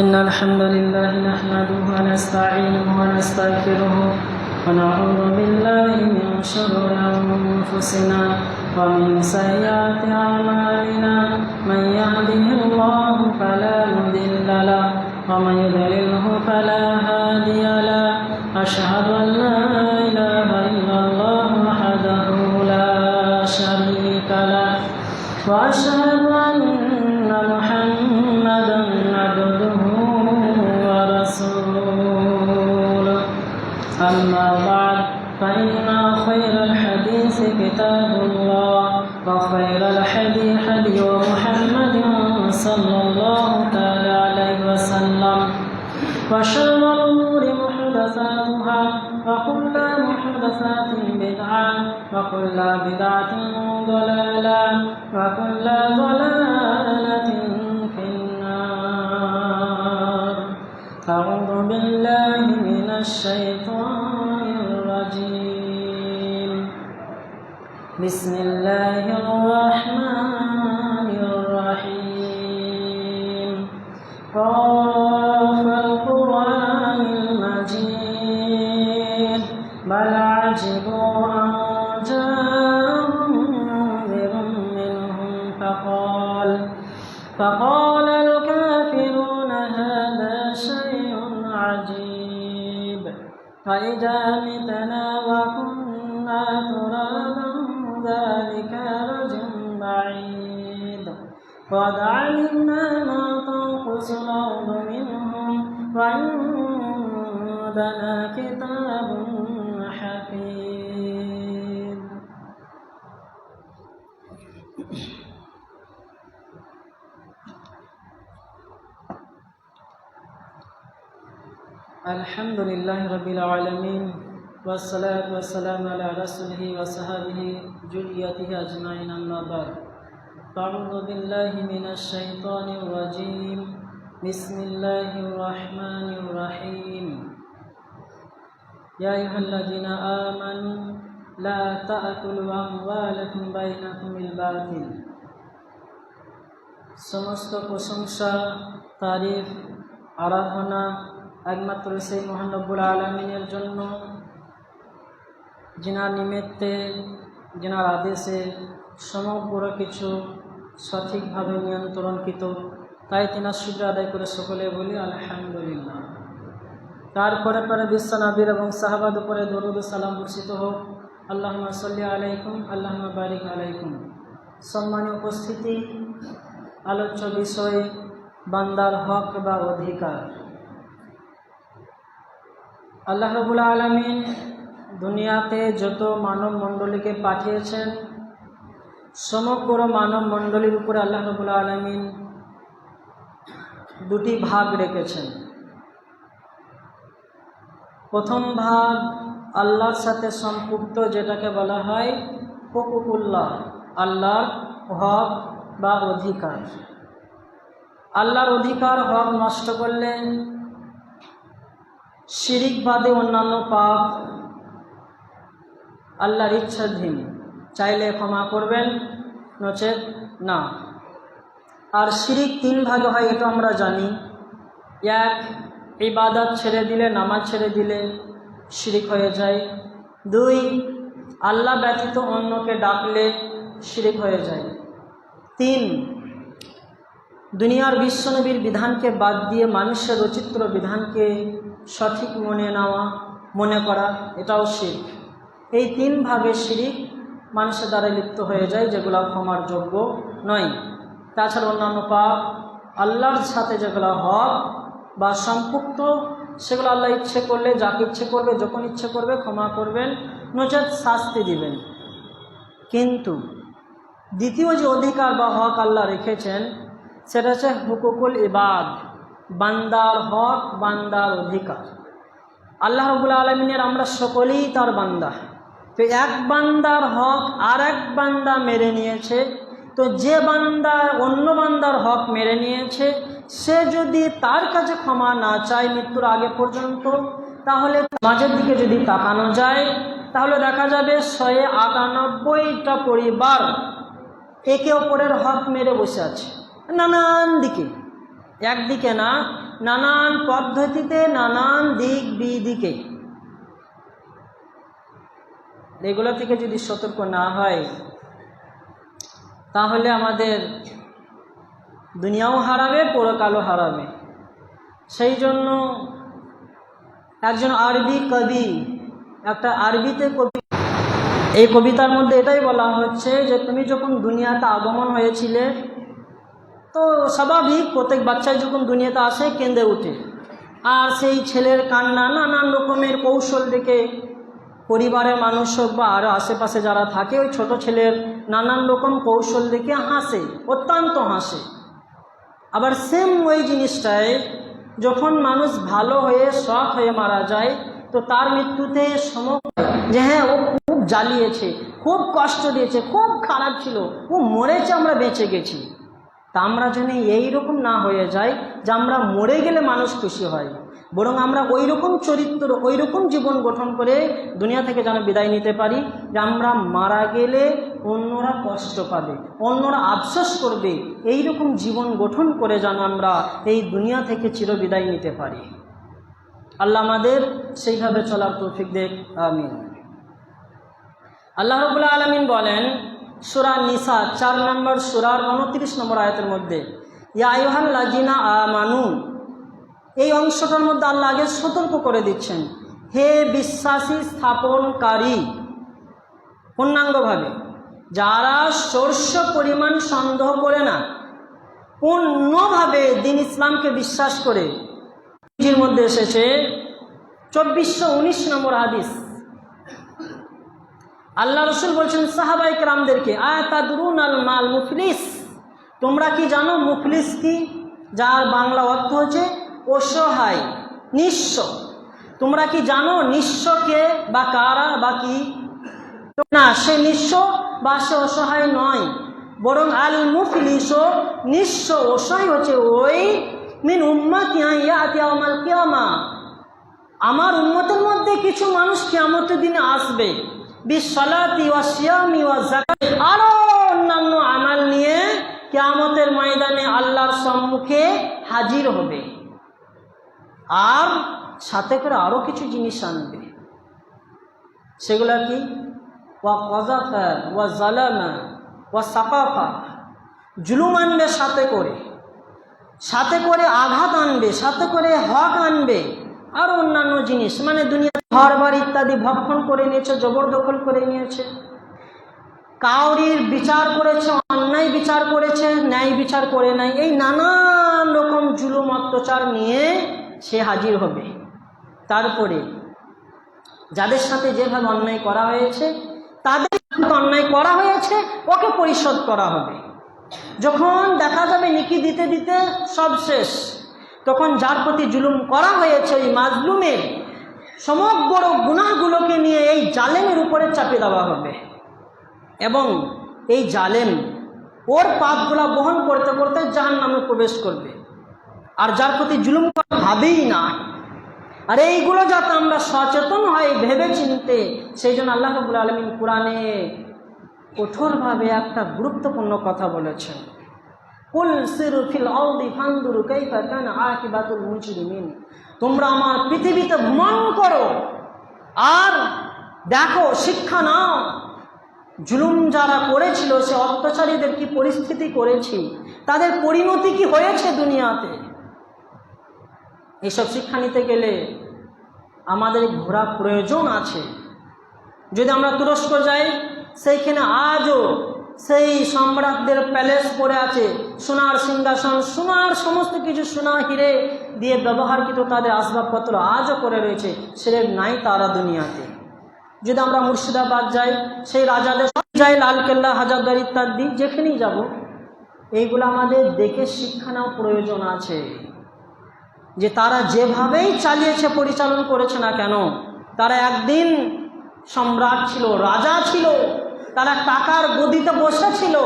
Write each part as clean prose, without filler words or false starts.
إن الحمد لله نحمده ونستعينه ونستغفره ونعوذ بالله من شرور أنفسنا ومن سيئات أعمالنا من يهده الله فلا مضل له ومن يضلله فلا هادي له أشهد أن لا إله إلا الله وحده لا شريك له وأشهد أن محمدا عبده ورسوله أما بعد فإن خير الحديث كتاب الله وخير الهدي هدي محمد صلى الله تعالى عليه وسلم وشر الأمور محدثاتها وكل محدثات بدعة وكل بدعة ضلالة وكل ضلالة في النار. أعوذ بالله من الشيطان الرجيم. بسم الله الرحمن الرحيم. قاف القرآن المجيد بل عجبوا أن جاءهم منذر منهم فقال الكافرون هذا شيء عجيب وإذا متنا وكنا ترابا ذلك رجع بعيد قد علمنا ما تنقص الأرض منهم وعندنا كتاب حفيظ. الحمد لله رب العالمين والصلاة والسلام على رسوله وصحبه جليته أجمعين أما بعد. أعوذ بالله من الشيطان الرجيم. بسم الله الرحمن الرحيم. الرحيم يا أيها الذين آمنوا لا تأكلوا أموالكم بينكم بالباطل সমস্ত প্রশংসা তারিফ আরাধনা একমাত্র সেই মহান রব্বুল আলামিনের জন্য, যিনার নিমিত্তে যিনার আদেশে সমগ্র কিছু সঠিকভাবে নিয়ন্ত্রণকৃত। তাই তিনার শুকর আদায় করে সকলে বলি আলহামদুলিল্লাহ। তারপরে পরে বিশ্বনবীর এবং সাহাবাদের উপরে দরুদ ও সালাম বর্ষিত হোক। আল্লাহুম্মা সাল্লি আলাইকুম, আল্লাহুম্মা বারিক আলাইকুম। সম্মানীয় উপস্থিতি, আলোচ্য বিষয় বান্দার হক বা অধিকার। আল্লাহ রাব্বুল আলামিন দুনিয়াতে যত মানব মণ্ডলীকে পাঠিয়েছেন, সমগ্র মানব মণ্ডলীর উপরে আল্লাহ রাব্বুল আলামিন দুটি ভাগ রেখেছেন। প্রথম ভাগ আল্লাহর সাথে সম্পৃক্ত, যেটাকে বলা হয় হুকুকুল্লাহ, আল্লাহর হক বা অধিকার। আল্লাহর অধিকার হক নষ্ট করলে শিরিক বাদে অন্যান্য পাপ আল্লাহর ইচ্ছাধীন, চাইলে ক্ষমা করবেন, নচেত না। আর শিরিক তিন ভাগে হয়, এটা আমরা জানি। এক, ইবাদত ছেড়ে দিলে, নামাজ ছেড়ে দিলে শিরিক হয়ে যায়। দুই, আল্লাহ ব্যতীত অন্যকে ডাকলে শিরিক হয়ে যায়। তিন, দুনিয়ার বিশ্বনবীর বিধানকে বাদ দিয়ে মানুষের রচিত বিধানকে সঠিক মনে করা, এটাও শিরক। এই তিন ভাগে শিরিক মানুষের দ্বারা লিপ্ত হয়ে যায়, যেগুলো ক্ষমার যোগ্য নয়। তাছাড়া অন্যান্য পাপ আল্লাহর সাথে যেগুলো হক বা সম্পৃক্ত, সেগুলো আল্লাহ ইচ্ছে করলে, যাকে ইচ্ছে করবে, যখন ইচ্ছে করবে ক্ষমা করবেন, নচেৎ শাস্তি দিবেন। কিন্তু দ্বিতীয় যে অধিকার বা হক আল্লাহ রেখেছেন, সেটা হচ্ছে হুকুকুল ইবাদ, বান্দার হক, বান্দার অধিকার। আল্লাহ রাব্বুল আলামিনের আমরা সকলেই তার বান্দা। তো এক বান্দার হক আর এক বান্দা মেরে নিয়েছে, তো যে বান্দা অন্য বান্দার হক মেরে নিয়েছে, সে যদি তার কাছে ক্ষমা না চায় মৃত্যুর আগে পর্যন্ত, তাহলে সমাজের দিকে যদি তাকানো যায়, তাহলে দেখা যাবে 198টা পরিবার একে অপরের হক মেরে বসে আছে, নানান দিকে, একদিকে না, নানান পদ্ধতিতে, নানান দিক বিদিকে। এগুলো থেকে যদি সতর্ক না হয়, তাহলে আমাদের দুনিয়াও হারাবে, পরকালও হারাবে। সেই জন্য একজন আরবি কবি, একটা আরবিতে কবি, এই কবিতার মধ্যে এটাই বলা হচ্ছে যে তুমি যখন দুনিয়াতে আগমন হয়েছিলে, তো স্বাভাবিক প্রত্যেক বাচ্চাই যখন দুনিয়াতে আসে কেঁদে ওঠে, আর সেই ছেলের কান্না নানান রকমের কৌশল দেখে পরিবারের মানুষ হোক বা আরও আশেপাশে যারা থাকে, ওই ছোট ছেলের নানান রকম কৌশল দেখে হাসে, অত্যন্ত হাসে। আবার সেম ওই জিনিসটাই যখন মানুষ ভালো হয়ে সৎ হয়ে মারা যায়, তো তার মৃত্যুতে যে হ্যাঁ ও খুব জ্বালিয়েছে, খুব কষ্ট দিয়েছে, খুব খারাপ ছিল, ও মরেছে, আমরা বেঁচে গেছি। তা আমরা যেন এইরকম না হয়ে যাই যে আমরা মরে গেলে মানুষ খুশি হয়, বরং আমরা ওই রকম চরিত্র, ওই রকম জীবন গঠন করে দুনিয়া থেকে যেন বিদায় নিতে পারি যে আমরা মারা গেলে অন্যরা কষ্ট পাবে, অন্যরা আফসোস করবে। এই রকম জীবন গঠন করে যেন আমরা এই দুনিয়া থেকে চিরবিদায় নিতে পারি। আল্লাহ আমাদের সেইভাবে চলার তৌফিক দেখ, আমিন। আল্লাহ রাব্বুল আলামিন বলেন সূরা নিসা 4 নম্বর সূরার 29 নম্বর আয়াতের মধ্যে, ইয়া আইয়ুহাল্লাযিনা আমানু, এই অংশটার মধ্যে আল্লাহ আগে সতর্ক করে দিচ্ছেন, হে বিশ্বাসী স্থাপনকারী, পূর্ণাঙ্গভাবে যারা সর্ষ পরিমাণ সন্দেহ করে না, পূর্ণভাবে দিন ইসলামকে বিশ্বাস করে। এর মধ্যে এসেছে 2419 নম্বর হাদিস, আল্লাহ রসুল বলছেন সাহাবায়ে কেরামদেরকে, আতাদরুনাল মাল মুফলিস, তোমরা কি জানো মুফলিস কি? যার বাংলা অর্থ হচ্ছে অসহায়, নিঃস্ব। তোমরা কি জানো নিঃস্বকে বা কারা বা কি? না, সে নিঃস্ব বা সে অসহায় নয়, বরং আল মুফলিস, নিঃস্ব অসহায় হচ্ছে ওই মিন উম্মতি ইয়াতি ইয়াউমাল কিয়ামা, আমার উম্মতের মধ্যে কিছু মানুষ কিয়ামতের দিনে আসবে বিসসালাতি ওয়া সিয়ামি ওয়া যাকাত, আরো অন্যান্য আমাল নিয়ে কিয়ামতের ময়দানে আল্লাহর সম্মুখে হাজির হবে, আর সাথে করে আরো কিছু জিনিস আনবে। সেগুলা কি? ওয়া কাযাফা ওয়া যালামা ওয়া সাকাফা, জুলুম আনবে সাথে করে আঘাত আনবে, সাথে করে হক আনবে, আর অন্যান্য জিনিস, মানে দুনিয়া ঘর বাড়ি ইত্যাদি ভক্ষণ করে নিয়েছে, জবরদখল করে নিয়েছে, কাউরির বিচার করেছে, অন্যায় বিচার করেছে, ন্যায় বিচার করে নাই, এই নানান রকম জুলুম অত্যাচার নিয়ে সে হাজির হবে। তারপরে যাদের সাথে যেভাবে অন্যায় করা হয়েছে, তাদের অন্যায় করা হয়েছে ওকে পরিশোধ করা হবে। যখন দেখা যাবে নিকি দিতে দিতে সব শেষ, তখন যার প্রতি জুলুম করা হয়েছে ওই মাজলুমের সমগ্র গুনাহগুলোকে নিয়ে এই জালেমের উপরে চাপিয়ে দেওয়া হবে, এবং এই জালেম ওর পাপগুলা বহন করতে করতে জাহান্নামে প্রবেশ করবে। আর যার প্রতি জুলুম করা ভাবেই না, আর এইগুলো যাতে আমরা সচেতন হই ভেবে চিনতে, সেই জন্য আল্লাহ রাব্বুল আলামিন কোরআনে কঠোরভাবে একটা গুরুত্বপূর্ণ কথা বলেছেন, কুল সিরু ফিল আরদি ফানদুরু কাইফা কানা আকিবাতুল মুজরিমিন, তোমরা আমার পৃথিবীতে ভ্রমণ করো আর দেখো, শিক্ষা নাও, জুলুম যারা করেছিল সে অত্যাচারীদের কি পরিস্থিতি করেছি, তাদের পরিণতি কি হয়েছে দুনিয়াতে। এইসব শিক্ষা নিতে গেলে আমাদের ঘোরা প্রয়োজন আছে। যদি আমরা তুরস্ক যাই, সেইখানে আজও সেই সম্রাটদের প্যালেস পড়ে আছে, সোনার সিংহাসন, সোনার সমস্ত কিছু, সোনা হিরে দিয়ে ব্যবহারকৃত তাদের আসবাবপত্র আজও করে রয়েছে, সেরেক নাই তারা দুনিয়াতে। যদি আমরা মুর্শিদাবাদ যাই, সেই রাজাদের যাই, লালকেল্লা, হাজারদুয়ারি ইত্যাদি, যেখানেই যাব, এইগুলো আমাদের দেখে শিক্ষা নেওয়া প্রয়োজন আছে, যে তারা যেভাবেই চালিয়েছে, পরিচালন করেছে না কেন, তারা একদিন সম্রাট ছিল, রাজা ছিল, তারা টাকার গদিতে বসেছিল,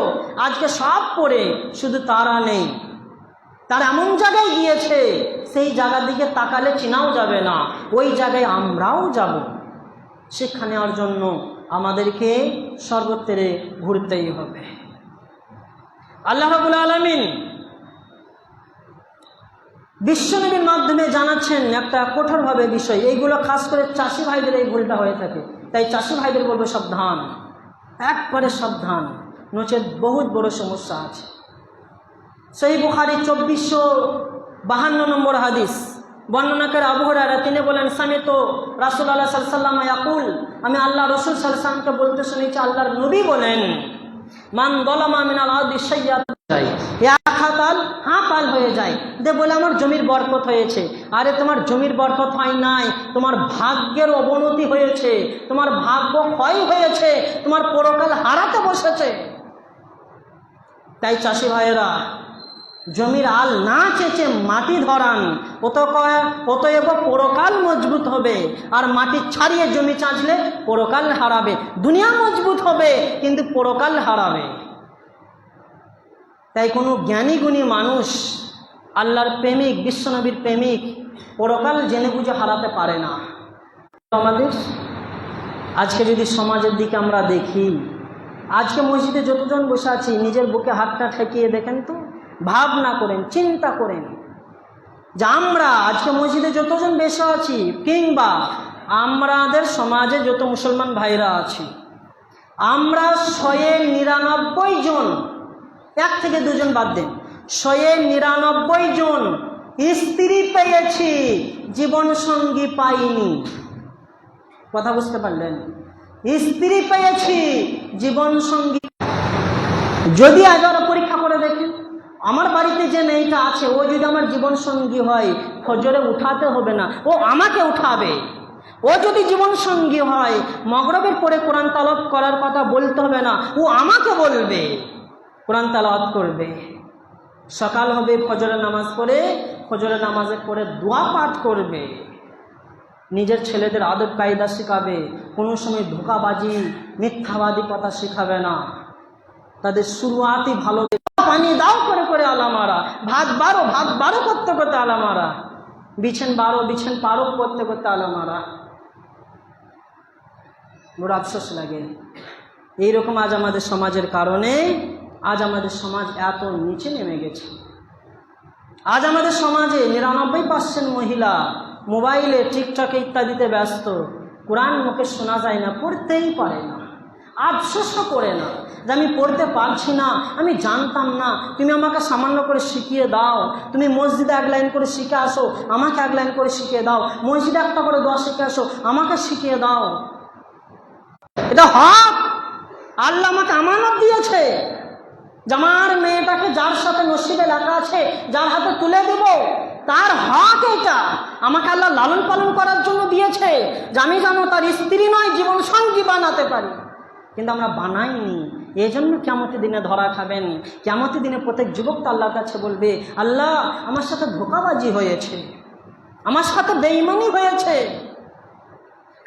আজকে সব পড়ে শুধু তারা নেই। তারা এমন জায়গায় গিয়েছে, সেই জায়গার দিকে তাকালে চেনাও যাবে না, ওই জায়গায় আমরাও যাব। শিক্ষা নেওয়ার জন্য আমাদেরকে সর্বত্রে ঘুরতেই হবে। আল্লাহ রাব্বুল আলামিন বিশ্বনবীর মাধ্যমে জানাচ্ছেন একটা কঠোরভাবে বিষয়, এইগুলো খাস করে চাষি ভাইদের এই ভুলটা হয়ে থাকে। তাই চাষি ভাইদের বলবে সাবধান, একবারে সাবধান, নচেত বহুত বড় সমস্যা আছে। সহিহ বুখারী 2452 নম্বর হাদিস, বর্ণনাকার আবু হুরায়রা তিনি বলেন, সামিতু রাসূলুল্লাহ সাল্লাল্লাহু আলাইহি ওয়াসাল্লাম ইয়াকুল, আমি আল্লাহ রাসূল সাল্লাল্লাহু আলাইহি ওয়াসাল্লামকে বলতে শুনেছি, আল্লাহর নবী বলেন, মান যালামা মিনাল আরদি শাইআত, এক হাতাল হাঁপাল হয়ে যায়, দে বলে আমার জমির বরকত হয়েছে। আরে তোমার জমির বরকত হয় নাই, তোমার ভাগ্যের অবনতি হয়েছে, তোমার ভাগ্য ক্ষয় হয়েছে, তোমার পরকাল হারাতে বসেছে। তাই চাষি ভাইয়েরা, জমির আল না চেঁচে মাটি ধরান, অতএব পরকাল মজবুত হবে। আর মাটি ছাড়িয়ে জমি চাঁচলে পরকাল হারাবে, দুনিয়া মজবুত হবে কিন্তু পরকাল হারাবে। তাই কোনো জ্ঞানী গুণী মানুষ, আল্লাহর প্রেমিক, বিশ্বনবীর প্রেমিক, পরকাল জেনে বুঝে হারাতে পারে না। আমাদের আজকে যদি সমাজের দিকে আমরা দেখি, আজকে মসজিদে যতজন বসে আছি, নিজের বুকে হাতটা ঠেকিয়ে দেখেন তো, ভাবনা করেন, চিন্তা করেন যে আমরা আজকে মসজিদে যতজন বসে আছি, কিংবা আমাদের সমাজে যত মুসলমান ভাইরা আছি, আমরা 199 জন, 1 থেকে 2 জন বাদ দেন, 199 জন স্ত্রী পেয়েছি, জীবন সঙ্গী পাইনি। কথা বুঝতে পারলেন? স্ত্রী পেয়েছি, জীবন সঙ্গী। যদি আজ ওরা পরীক্ষা করে দেখেন, আমার বাড়িতে যে মেয়েটা আছে, ও যদি আমার জীবন সঙ্গী হয়, ফজরে উঠাতে হবে না, ও আমাকে উঠাবে। ও যদি জীবন সঙ্গী হয়, মাগরিবের পরে কোরআন তেলাওয়াত করার কথা বলতে হবে না, ও আমাকে বলবে, কোরআন তেলাওয়াত করবে। সকাল হবে, ফজরের নামাজ পড়ে, ফজরের নামাজের পরে দোয়া পাঠ করবে, নিজের ছেলেদের আদব কায়দা শেখাবে, কোনো সময় ধোঁকাবাজি, মিথ্যাবাদী কথা শেখাবে না, তাদের শুরুয়াতই ভালো পানি দাও করে করে আলা মারা, ভাত বারো করতে করতে আলা মারা, বিছেন পারো করতে করতে আলা মারা। বড় আফসোস লাগে। এইরকম আজ আমাদের সমাজের কারণে আজ আমাদের সমাজ এত নিচে নেমে গেছে। আজ আমাদের সমাজে 99% মহিলা মোবাইলে, টিকটকে ইত্যাদিতে ব্যস্ত। কোরআন মুখে শোনা যায় না, পড়তেই পারে না, আফসোসও করে না যে আমি পড়তে পারছি না, আমি জানতাম না, তুমি আমাকে সামান্য করে শিখিয়ে দাও। তুমি মসজিদে এক লাইন করে শিখে আসো, আমাকে এক লাইন করে শিখিয়ে দাও। মসজিদে একটা করে দোয়া শিখে আসো, আমাকে শিখিয়ে দাও। এটা হক, আল্লাহ আমাকে আমানত দিয়েছে যে আমার মেয়েটাকে যার সাথে নসিবে লেখা আছে, যার হাতে তুলে দেব, তার হক এটা। আমাকে আল্লাহ লালন পালন করার জন্য দিয়েছে যে আমি যেন তার স্ত্রী নয়, জীবন সঙ্গী বানাতে পারি। কিন্তু আমরা বানাইনি। এই জন্য কিয়ামতের দিনে ধরা খাবেন। কিয়ামতের দিনে প্রত্যেক যুবক তো আল্লাহর কাছে বলবে, আল্লাহ আমার সাথে ধোঁকাবাজি হয়েছে, আমার সাথে বেঈমানি হয়েছে,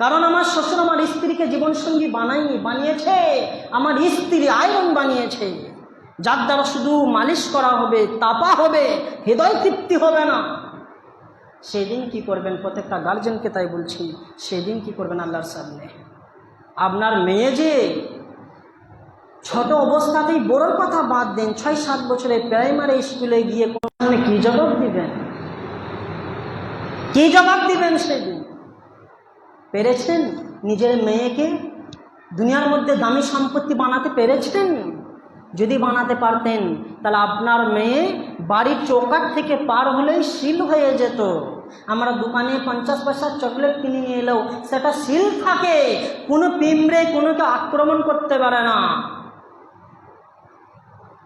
কারণ আমার শ্বশুর আমার স্ত্রীকে জীবনসঙ্গী বানায়নি, বানিয়েছে আমার স্ত্রী আয়রন বানিয়েছে, যার দ্বারা শুধু মালিশ করা হবে, তাপা হবে, হৃদয় তৃপ্তি হবে না। সেদিন কি করবেন? প্রত্যেকটা গার্জেনকে তাই বলছি, সেদিন কি করবেন আল্লাহর সামনে? আপনার মেয়ে যে ছোট অবস্থাতেই, বড়োর কথা বাদ দেন, 6-7 বছরে প্রাইমারি স্কুলে গিয়ে কোন কি জবাব দিবেন? কি জবাব দিবেন সেদিন? পেরেছেন নিজের মেয়েকে দুনিয়ার মধ্যে দামি সম্পত্তি বানাতে পেরেছেন? যদি বানাতে পারতেন তাহলে আপনার মেয়ে বাড়ির চৌকাঠ থেকে পার হলেই সিল হয়ে যেত। আমরা দোকানে 50 পয়সার চকলেট কিনে নিয়ে এলেও সেটা সিল থাকে, কোনো পিঁমড়ে কোনোকে আক্রমণ করতে পারে না।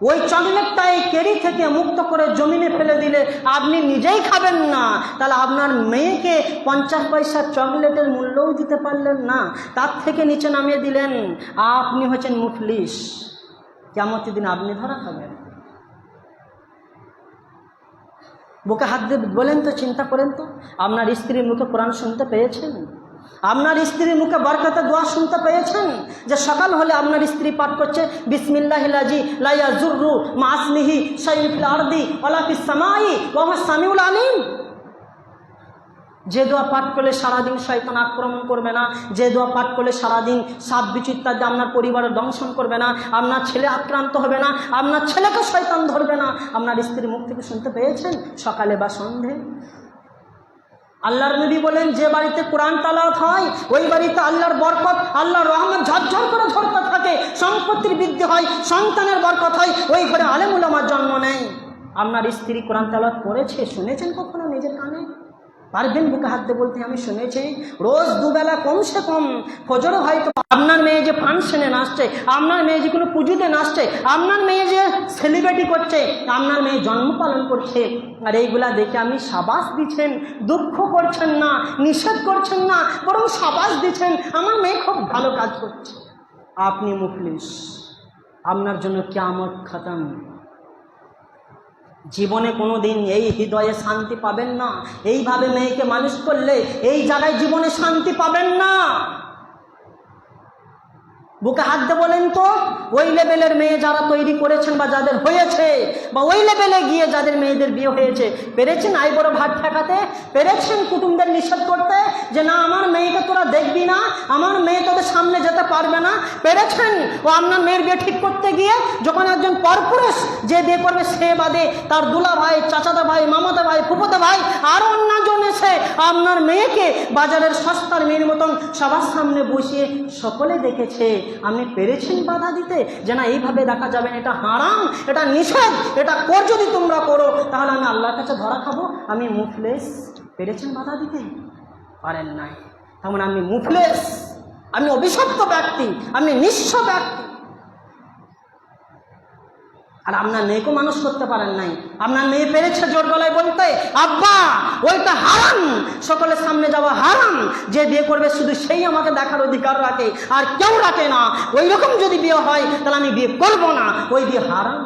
ওই চকলেটটা এই কেরি থেকে মুক্ত করে জমিনে ফেলে দিলে আপনি নিজেই খাবেন না, তাহলে আপনার মেয়েকে 50 পয়সার চকলেটের মূল্যও দিতে পারলেন না, তার থেকে নিচে নামিয়ে দিলেন। আপনি হচ্ছেন মুফলিস। কিয়ামতের দিন আপনি ধরা খাবেন। বুকে হাত দিয়ে বলেন তো, চিন্তা করেন তো, আপনার স্ত্রীর মুখে কোরআন শুনতে পেয়েছেন? আপনার স্ত্রীর মুখে বরকতের দোয়া শুনতে পেয়েছেন? যে সকাল হলে আপনার স্ত্রী পাঠ করছে বিসমিল্লাহিল্লাযী লা ইয়াযুররু মা ইসমিহি শাইউন ফিল আরদি ওয়ালা ফিস সামাই ওয়া হুয়াস সামিউল আলিম। যে দোয়া পাঠ করলে সারাদিন শয়তান আক্রমণ করবে না, যে দোয়া পাঠ করলে সারাদিন সাপ বিচ্ছু ইত্যাদি আপনার পরিবারের দংশন করবে না, আপনার ছেলে আক্রান্ত হবে না, আপনার ছেলেকে শয়তান ধরবে না, আপনার স্ত্রীর মুখ থেকে শুনতে পেয়েছেন সকালে বা সন্ধে? আল্লাহর নবী বলেন, যে বাড়িতে কোরআন তেলাওয়াত হয় ওই বাড়িতে আল্লাহর বরকত, আল্লাহর রহমত ঝরঝর করে ঝরতে থাকে, সম্পত্তির বৃদ্ধি হয়, সন্তানের বরকত হয়, ওই ঘরে আলেম উলামার জন্ম নেয়। আপনার স্ত্রী কোরআন তেলাওয়াত করেছে, শুনেছেন কখনো নিজের কানে? পারবেন বুকে হাত দিয়ে বলতে আমি শুনেছি? রোজ দুবেলা কমসে কম ফজর হয়তো। আপনার মেয়ে যে ফাংশনে নাচছে, আপনার মেয়ে যে কোনো পুজোতে নাচছে, আপনার মেয়ে যে সেলিব্রিটি করছে, আপনার মেয়ে জন্ম পালন করছে, আর এইগুলা দেখে আপনি শাবাশ দিচ্ছেন, দুঃখ করছেন না, নিষেধ করছেন না, বরং শাবাশ দিচ্ছেন, আমার মেয়ে খুব ভালো কাজ করছে। আপনি মুফলিস, আপনার জন্য কিয়ামত খতম। জীবনে কোনো দিন এই হৃদয়ে শান্তি পাবেন না। এইভাবে মেয়েকে মানুষ করলে এই জায়গায় জীবনে শান্তি পাবেন না। বুকে হাত দিয়ে বলেন তো, ওই লেভেলের মেয়ে যারা তৈরি করেছেন বা যাদের হয়েছে, বা ওই লেভেলে গিয়ে যাদের মেয়েদের বিয়ে হয়েছে, পেরেছেন আই বড় ভাত ঠেকাতে? পেরেছেন কুটুমদের নিষেধ করতে যে না আমার মেয়েকে তোরা দেখবি না, আমার মেয়ে তোদের সামনে যেতে পারবে না? পেরেছেন? ও আপনার মেয়ের বিয়ে ঠিক করতে গিয়ে যখন একজন পরপুরুষ যে বিয়ে করবে সে বাদে তার দুলা ভাই, চাচাদা ভাই, মামাদা ভাই, ফুফাদা ভাই আরও অন্যজন এসে আপনার মেয়েকে বাজারের সস্তার মেয়ের মতন সবার সামনে বসিয়ে সকলে দেখেছে, আপনি পেরেছেন বাধা দিতে যে না এইভাবে দেখা যাবে, এটা হারাম, এটা নিষেধ, এটা কর, যদি তোমরা করো তাহলে আমি আল্লাহর কাছে ধরা খাবো? আমি মুফলিস। পেরেছেন বাধা দিতে? পারেন নাই। তেমন আমি মুফলিস, আমি অভিশপ্ত ব্যক্তি, আমি নিঃস্ব ব্যক্তি। আর আপনার মেয়েকেও মানুষ করতে পারেন নাই। আপনার মেয়ে পেরেছে জোর গলায় বলতে আব্বা ওইটা হারাম, সকলের সামনে যাওয়া হারাম, যে বিয়ে করবে শুধু সেই আমাকে দেখার অধিকার রাখে, আর কেউ রাখে না। ওই রকম যদি বিয়ে হয় তাহলে আমি বিয়ে করবো না, ওই বিয়ে হারাম।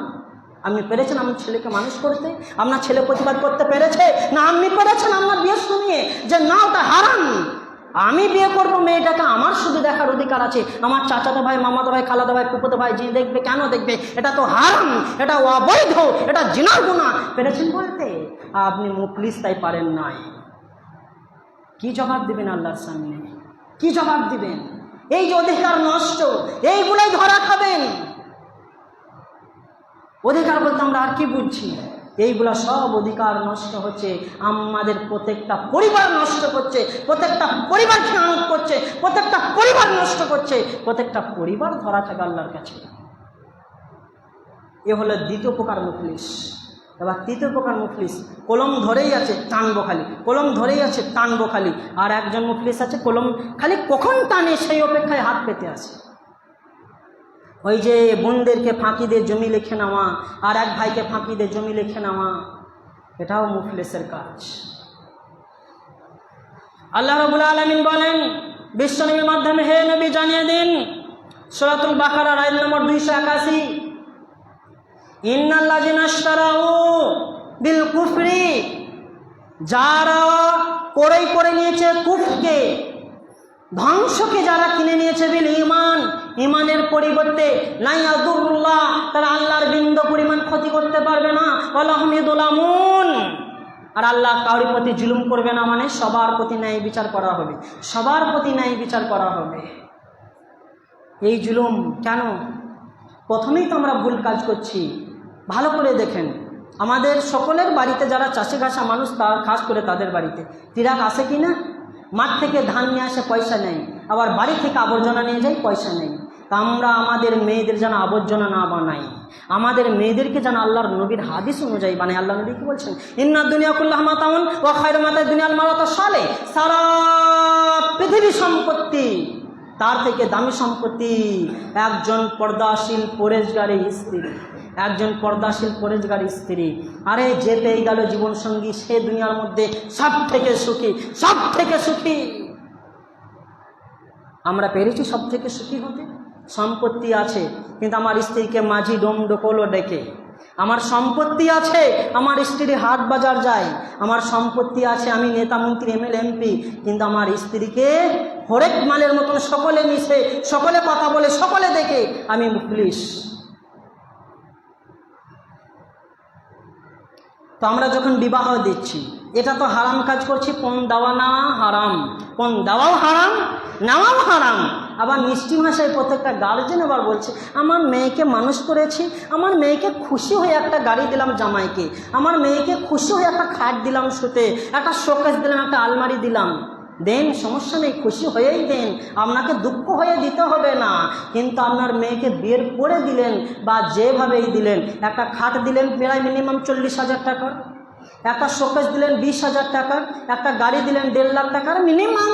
আপনি পেরেছেন আমার ছেলেকে মানুষ করতে? আপনার ছেলে প্রতিবাদ করতে পেরেছে না? আপনি পেরেছেন আপনার বিয়ে শুনিয়ে যে না ওটা হারাম? আমি বিয়ে করব মেয়েটাকে, আমার শুধু দেখার অধিকার আছে। আমার চাচাতো ভাই, মামাতো ভাই, খালাতো ভাই, ফুফাতো ভাই যে দেখবে, কেন দেখবে? এটা তো হারাম, এটা অবৈধ, এটা জিনার গুনাহ। পেরেছেন বলতে? আপনি মুফলিস তাই পারেন নাই। কি জবাব দিবেন আল্লাহর সামনে? কি জবাব দিবেন? এই যে অধিকার নষ্ট, এইগুলাই ধরা খাবেন। অধিকার বলতে আমরা আর কি বুঝছি? এইগুলা সব অধিকার নষ্ট হচ্ছে, আমাদের প্রত্যেকটা পরিবার নষ্ট করছে, প্রত্যেকটা পরিবার খেয়ানত করছে, প্রত্যেকটা পরিবার নষ্ট করছে, প্রত্যেকটা পরিবার ধরা থাকে আল্লাহর কাছে। এ হলো দ্বিতীয় প্রকার মুফলিস। এবার তৃতীয় প্রকার মুফলিস, কলম ধরেই আছে টানবো খালি, কলম ধরেই আছে টানবো খালি। আর একজন মুফলিস আছে কলম খালি কখন টানে সেই অপেক্ষায় হাত পেতে আছে। ওই যে বোনদেরকে ফাঁকি দিয়ে জমি লিখে নেওয়া, আর এক ভাইকে ফাঁকি দিয়ে জমি লিখে নেওয়া, এটাও মুফলিসের কাজ। আল্লাহ রাব্বুল আলামিন বলেন বিশ্বনবীর মাধ্যমে, হে নবী জানিয়ে দিন, সূরাতুল বাকারার আয়াত নম্বর 281, ইন্নাল্লাযিনা ইশতারাউ বিল কুফরি, যারা করে নিয়েছে কুফরকে, ধ্বংসকে যারা কিনে নিয়েছে, বিল ঈমান, ঈমানের পরিবর্তে, লা ইয়াদুরুল্লাহ, তারা আল্লাহর বিন্দু পরিমাণ ক্ষতি করতে পারবে না, ওয়ালা হুম ইয়াযলামুন, আর আল্লাহ কারোর প্রতি জুলুম করবে না, মানে সবার প্রতি ন্যায় বিচার করা হবে, সবার প্রতি ন্যায় বিচার করা হবে। এই জুলুম কেন? প্রথমেই তো আমরা ভুল কাজ করছি। ভালো করে দেখেন, আমাদের সকলের বাড়িতে যারা চাষে ঘাসা মানুষ, তার খাস করে তাদের বাড়িতে তিরাক আসে কি না? মাঠ থেকে ধান নিয়ে আসে, পয়সা নেই, আবার বাড়ি থেকে আবর্জনা নিয়ে যায়, পয়সা নেই। তা আমরা আমাদের মেয়েদের যেন আবর্জনা না বানাই, আমাদের মেয়েদেরকে যেন আল্লাহর নবীর হাদিস অনুযায়ী বানাই। আল্লাহ নবী কি বলছেন? ইন্না দুনিয়া কুল্লাহা মাতাউন ওয়া খায়রু মাতা'দ দুনিয়াল মারাতু সালেহ, সারা পৃথিবী সম্পত্তি, তার থেকে দামি সম্পত্তি একজন পর্দাশীল পরেশগারী স্ত্রী, একজন পর্দাশীল পরেশগারী স্ত্রী। আরে যে পেয়ে গেল জীবনসঙ্গী, সে দুনিয়ার মধ্যে সব থেকে সুখী, সব থেকে সুখী। আমরা পেরেছি সব থেকে সুখী হতে? সম্পত্তি আছে, কিন্তু আমার স্ত্রীকে মাঝি ডোম ডোকলো ডেকে, আমার সম্পত্তি আছে, আমার স্ত্রী হাট বাজার যায়, আমার সম্পত্তি আছে, আমি নেতা মন্ত্রী এমএলএ এমপি, কিন্তু আমার স্ত্রীকে হরেক মালের মতন সকলে মিশে, সকলে কথা বলে, সকলে দেখে আমি মুফলিস। তো আমরা যখন বিবাহ দিচ্ছি, এটা তো হারাম কাজ করছি, পণ দেওয়া নেওয়া হারাম, পণ দেওয়াও হারাম, নেওয়াও হারাম। আবার মিষ্টি ভাষায় প্রত্যেকটা গার্জেন আবার বলছে, আমার মেয়েকে মানুষ করেছি, আমার মেয়েকে খুশি হয়ে একটা গাড়ি দিলাম জামাইকে, আমার মেয়েকে খুশি হয়ে একটা খাট দিলাম শুতে, একটা শোকেস দিলাম, একটা আলমারি দিলাম। দেন, সমস্যা নেই, খুশি হয়েই দেন, আপনাকে দুঃখ হয়ে দিতে হবে না। কিন্তু আপনার মেয়েকে বিয়ের পরে দিলেন বা যেভাবেই দিলেন, একটা খাট দিলেন প্রায় মিনিমাম 40,000 টাকার, একটা শোকেস দিলেন 20,000 টাকার, একটা গাড়ি দিলেন 1.5 লাখ টাকার মিনিমাম,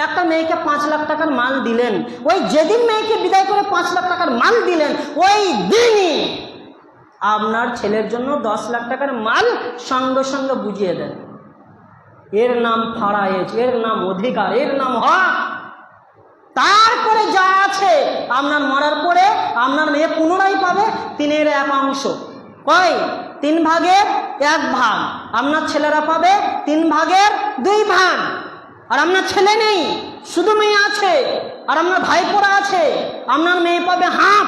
একটা মেয়েকে 5 লাখ টাকার মাল দিলেন। ওই যেদিন মেয়েকে বিদায় করে 5 লাখ টাকার মাল দিলেন, ওই দিনই আপনার ছেলের জন্য 10 লাখ টাকার মাল সঙ্গে সঙ্গে বুঝিয়ে দেন। এর নাম ফারায়েজ, এর নাম অধিকার, এর নাম হক। তারপরে যা আছে আপনার মরার পরে আপনার মেয়ে পুনরায় পাবে 3-এর 1 অংশ। কয়? 3 ভাগের 1 ভাগ। আপনার ছেলেরা পাবে 3 ভাগের 2 ভাগ। আর আপনার ছেলে নেই, শুধু মেয়ে আছে, আর আপনার ভাইপোরা আছে, আপনার মেয়ে পাবে হাফ।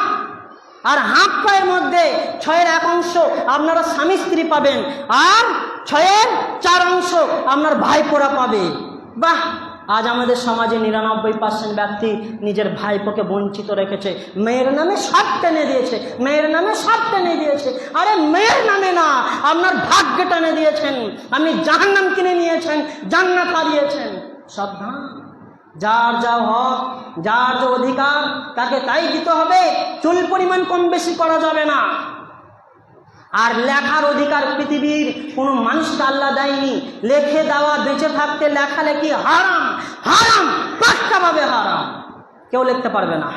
আর হাফ পায়ের মধ্যে 6-এর 1 অংশ আপনারা স্বামী স্ত্রী পাবেন, আর 6-এর 4 অংশ আপনার ভাইপোরা পাবে। বাহ! আজ আমাদের সমাজে 99% ব্যক্তি নিজের ভাইপোকে বঞ্চিত রেখেছে, মেয়ের নামে সব টেনে দিয়েছে, মেয়ের নামে সব টেনে দিয়েছে। আরে মেয়ের নামে না, আপনার ভাগ্য টেনে দিয়েছেন, আপনি জাহান্নাম কিনে নিয়েছেন, জান্নাত হারিয়েছেন। সাবধান, যার যা হক, যার যে অধিকার, তাকে তাই দিতে হবে, চুল পরিমাণ কম বেশি করা যাবে না। আর লেখার অধিকার পৃথিবীর কোনো মানুষকে আল্লাহ দেয়নি। লেখে দেওয়া, বেঁচে থাকতে লেখালেখি হারাম, হারাম, পাক্কাভাবে হারাম, কেউ লিখতে পারবে না।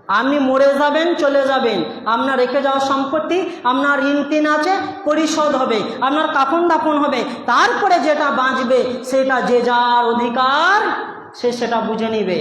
আপনি মরে যাবেন, চলে যাবেন, আপনার রেখে যাওয়া সম্পত্তি, আপনার ঋণ তিন আছে, পরিশোধ হবে, আপনার কাফন দাফন হবে, তারপরে যেটা বাঁচবে সেটা যে যার অধিকার সে সেটা বুঝে নিবে।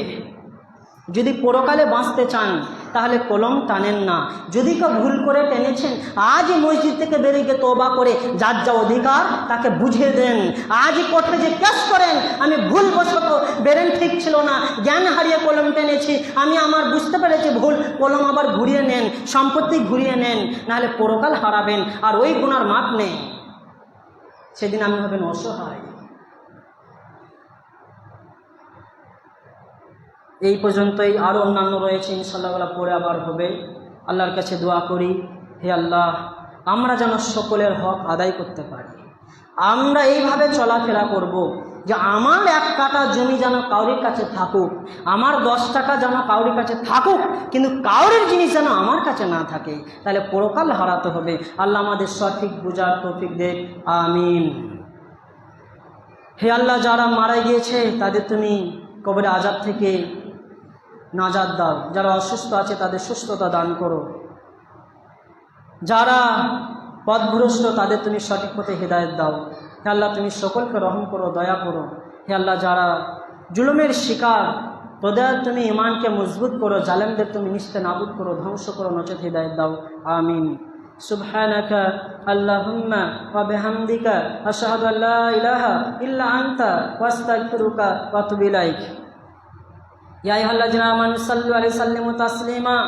যদি পরকালে বাঁচতে চান তাহলে কলম টানেন না। যদি কেউ ভুল করে টেনেছেন, আজই মসজিদ থেকে বেরিয়ে গিয়ে তওবা করে যার যা অধিকার তাকে বুঝিয়ে দেন। আজই কোর্টে যে কেস করেন, আমি ভুলবশত ব্রেন ঠিক ছিল না, জ্ঞান হারিয়ে কলম টেনেছি, আমি আমার বুঝতে পেরেছি ভুল, কলম আবার ঘুরিয়ে নেন, সম্পত্তি ঘুরিয়ে নেন, নাহলে পরকাল হারাবেন আর ওই গুনার মাপ নেই। সেদিন আমি হবেন অসহায়। এই পর্যন্তই, আরও অন্যান্য রয়েছে ইনশাআল্লাহ, পরে আবার হবে। আল্লাহর কাছে দোয়া করি, হে আল্লাহ আমরা যেন সকলের হক আদায় করতে পারি। আমরা এইভাবে চলাফেরা করব যে আমার 1 কাঠা জমি যেন কাউরির কাছে থাকুক, আমার 10 টাকা যেন কাউরির কাছে থাকুক, কিন্তু কাউরির জিনিস যেন আমার কাছে না থাকে, তাহলে পরকাল হারাতে হবে। আল্লাহ আমাদের সঠিক বুঝার তৌফিক দেন, আমিন। হে আল্লাহ যারা মারা গিয়েছে তাদের তুমি কবরে আযাব থেকে নাজাত দাও, যারা অসুস্থ আছে তাদের সুস্থতা দান করো, যারা পথভ্রষ্ট তাদের তুমি সঠিক পথে হেদায়েত দাও। হে আল্লাহ তুমি সকলকে রহম করো, দয়া করো। হে আল্লাহ যারা জুলুমের শিকার, তোদের তুমি ইমানকে মজবুত করো, জালেমদের তুমি নিস্তে নাবুদ করো, ধ্বংস করো, নচেত হেদায়েত দাও, আমিন। সুবহানাকা আল্লাহুম্মা ওয়া বিহামদিকা আশহাদু আল্লা ইলাহা ইল্লা আনতা ওয়া আস্তাগফিরুকা ওয়া আতুবু ইলাইক। ইয়া আইয়ুহাল্লাযীনা আমানু সাল্লু আলাইহি ওয়া সাল্লিমু তাসলিমা।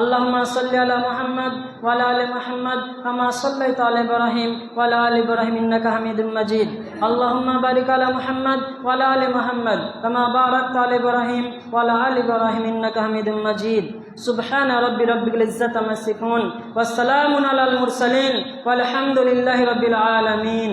আল্লাহুম্মা সাল্লি আলা মুহাম্মাদ ওয়া আলা আলি মুহাম্মাদ কামা সাল্লাইতা আলা ইব্রাহিম ওয়া আলা আলি ইব্রাহিম ইন্নাকা হামিদুম মাজিদ। আল্লাহুম্মা বারিক আলা মুহাম্মাদ ওয়া আলা আলি মুহাম্মাদ কামা বারাকতা আলা ইব্রাহিম ওয়া আলা আলি ইব্রাহিম ইন্নাকা হামিদুম মাজিদ। সুবহানা রাব্বিল ইজ্জাতি আম্মা ইয়াসিফুন ওয়া সালামুন আলাল মুরসালিন ওয়া আলহামদুলিল্লাহি রাব্বিল আলামিন।